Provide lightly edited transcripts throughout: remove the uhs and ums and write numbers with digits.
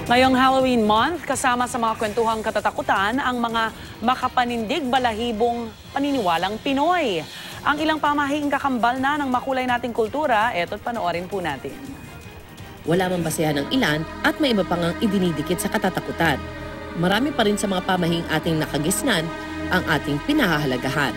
Ngayong Halloween month, kasama sa mga kwentuhang katatakutan ang mga makapanindig balahibong paniniwalang Pinoy. Ang ilang pamahing kakambal na ng makulay nating kultura, eto't panoorin po natin. Wala mang basehan ng ilan at may iba pang idinidikit sa katatakutan. Marami pa rin sa mga pamahing ating nakagisnan ang ating pinahahalagahan.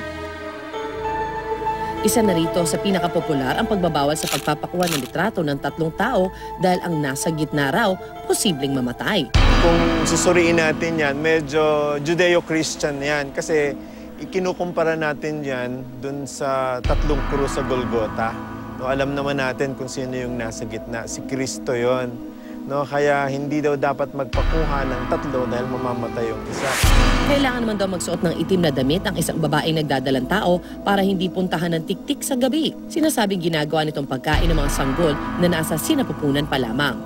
Isa na rito sa pinakapopular ang pagbabawal sa pagpapakuha ng litrato ng tatlong tao dahil ang nasa gitna raw posibleng mamatay. Kung susuriin natin yan, medyo Judeo-Christian yan kasi ikinukumpara natin yan dun sa tatlong krus sa Golgota. No, alam naman natin kung sino yung nasa gitna, si Kristo yon. No, kaya hindi daw dapat magpakuha ng tatlo dahil mamamatay yung isa. Kailangan naman daw magsuot ng itim na damit ang isang babaeng nagdadalang tao para hindi puntahan ng tiktik sa gabi. Sinasabing ginagawa nitong pagkain ng mga sanggol na nasa sinapupunan pa lamang.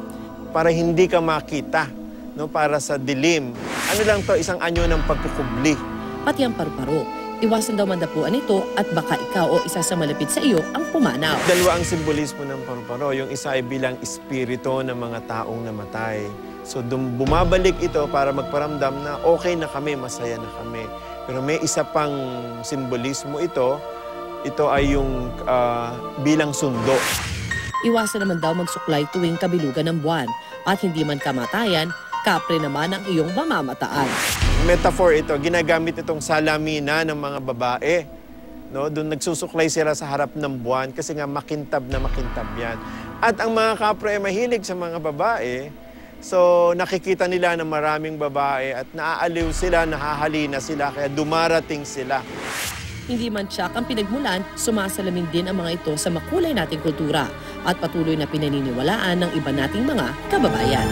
Para hindi ka makita, no, para sa dilim. Ano lang to, isang anyo ng pagkukubli. Pati ang paru-paro. Iwasan daw mandapuan ito at baka ikaw o isa sa malapit sa iyo ang pumanaw. Dalawa ang simbolismo ng paru-paro. Yung isa ay bilang espiritu ng mga taong namatay. So bumabalik ito para magparamdam na okay na kami, masaya na kami. Pero may isa pang simbolismo ito. Ito ay yung bilang sundo. Iwasan naman daw magsuklay tuwing kabilugan ng buwan. At hindi man kamatayan, kapre naman ang iyong mamamataan. Metaphor ito, ginagamit itong salamina ng mga babae. No? Doon nagsusuklay sila sa harap ng buwan kasi nga makintab na makintab yan. At ang mga kapre ay mahilig sa mga babae. So nakikita nila na maraming babae at naaaliw sila, nahahalina sila, kaya dumarating sila. Hindi man tiyak ang pinagmulan, sumasalamin din ang mga ito sa makulay nating kultura at patuloy na pinaniniwalaan ng iba nating mga kababayan.